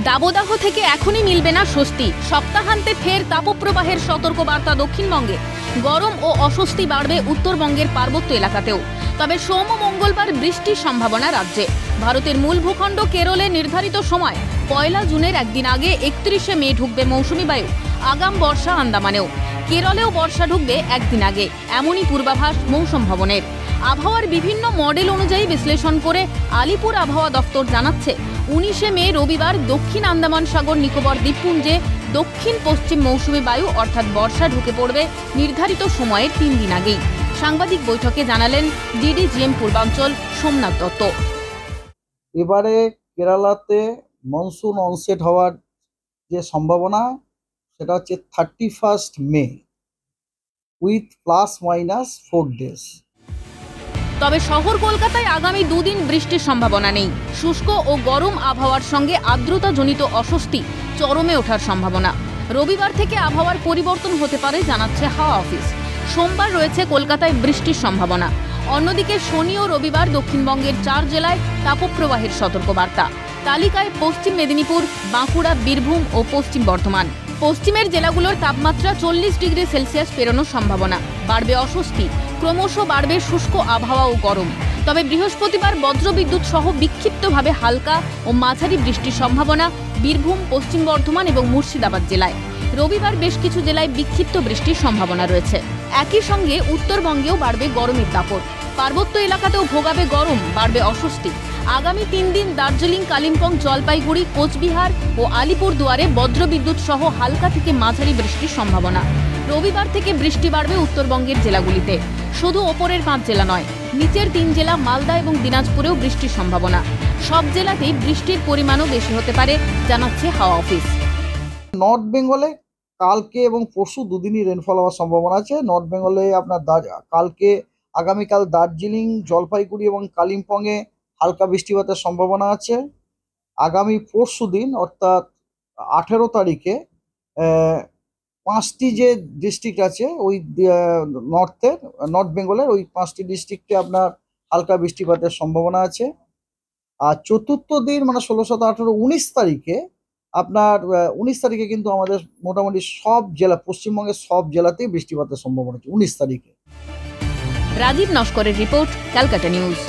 দাবদাহ থেকে এখনই মিলবে না স্বস্তি। সপ্তাহান্তে ফের তাপপ্রবাহের সতর্কবার্তা দক্ষিণবঙ্গে। গরম ও অস্বস্তি বাড়বে উত্তরবঙ্গের পার্বত্য এলাকাতেও। তবে সোম ও মঙ্গলবার বৃষ্টির সম্ভাবনা রাজ্যে। ভারতের মূল ভূখণ্ড কেরলে নির্ধারিত সময় 1 জুনের একদিন আগে 31 মে ঢুকবে মৌসুমী বায়ু। আগাম বর্ষা আন্দামানেও। কেরলেও বর্ষা ঢুকবে একদিন আগে, এমনই পূর্বাভাস মৌসুম ভবনের। আবহাওয়ার বিভিন্ন মডেল অনুযায়ী বিশ্লেষণ করে আলিপুর আবহাওয়া দফতর জানাচ্ছে 19 মে রবিবার দক্ষিণ আন্দামান সাগর নিকোবর দ্বীপপুঞ্জে দক্ষিণ পশ্চিম মৌসুমী বায়ু অর্থাৎ বর্ষা ঢুকে পড়বে নির্ধারিত সময়ের 3 দিন আগেই। সাংবাদিক বৈঠকে জানালেন ডিডিজিএম পূর্বাঞ্চল সোমনাথ দত্ত। এবারে কেরালাতে মনসুন অনসেট হওয়ার যে সম্ভাবনা সেটা হচ্ছে 31 মে উইথ ±4 ডেজ। তবে শহর কলকাতায় আগামী 2 দিন বৃষ্টির সম্ভাবনা নেই। শুষ্ক ও গরম আবহাওয়ার সঙ্গে আর্দ্রতাজনিত অস্বস্তি চরমে ওঠার সম্ভাবনা। রবিবার থেকে আবহাওয়ার পরিবর্তন হতে পারে জানাচ্ছে হাওয়া অফিস। সোমবার রয়েছে কলকাতায় বৃষ্টির সম্ভাবনা। অন্যদিকে শনি ও রবিবার দক্ষিণবঙ্গের 4 জেলায় তাপপ্রবাহের সতর্কবার্তা। তালিকায় পশ্চিম মেদিনীপুর, বাঁকুড়া, বীরভূম ও পশ্চিম বর্ধমান। পশ্চিমের জেলাগুলোর তাপমাত্রা 40 ডিগ্রি সেলসিয়াস পেরোনোর সম্ভাবনা। বাড়বে অস্বস্তি, ক্রমশ বাড়বে শুষ্ক আবহাওয়া ও গরম। তবে বৃহস্পতিবার বজ্রবিদ্যুৎ সহ বিক্ষিপ্তভাবে হালকা ও মাঝারি বৃষ্টির সম্ভাবনা বীরভূম, পশ্চিম বর্ধমান এবং মুর্শিদাবাদ জেলায়। রবিবার বেশ কিছু জেলায় বিক্ষিপ্ত বৃষ্টির সম্ভাবনা রয়েছে। একই সঙ্গে উত্তরবঙ্গেও বাড়বে গরমের দাপট। পার্বত্য এলাকাতেও ভোগাবে গরম, বাড়বে অস্বস্তি। আগামী 3 দিন দার্জিলিং, কালিম্পং, জলপাইগুড়ি, কোচবিহার ও আলিপুরদুয়ারে বজ্রবিদ্যুৎ সহ হালকা থেকে মাঝারি বৃষ্টির সম্ভাবনা। রবিবার থেকে বৃষ্টি বাড়বে উত্তরবঙ্গের জেলাগুলিতে। শুধু ওপরের 5 জেলা নয়, নিচের 3 জেলা মালদা এবং দিনাজপুরেও বৃষ্টির সম্ভাবনা। সব জেলাতেই বৃষ্টির পরিমাণও বেশি হতে পারে জানাচ্ছে হাওয়া অফিস। নর্থ বেঙ্গলে কালকে এবং পরশু দুদিনই রেনফল হওয়ার সম্ভাবনা আছে। নর্থ বেঙ্গলে আপনার আগামীকাল দার্জিলিং, জলপাইগুড়ি এবং কালিম্পংয়ে হালকা বৃষ্টিপাতের সম্ভাবনা আছে। আগামী পরশু দিন অর্থাৎ 18 তারিখে 5টি যে ডিস্ট্রিক্ট আছে ওই নর্থ বেঙ্গলের ওই 5টি ডিস্ট্রিক্টে আপনার হালকা বৃষ্টিপাতের সম্ভাবনা আছে। আর চতুর্থ দিন মানে 16, 17, 18, 19 তারিখে আপনার 19 তারিখে কিন্তু আমাদের মোটামুটি সব জেলা, পশ্চিমবঙ্গের সব জেলাতেই বৃষ্টিপাতের সম্ভাবনা আছে 19 তারিখে। রাজীব নস্করের রিপোর্ট, ক্যালকাটা নিউজ।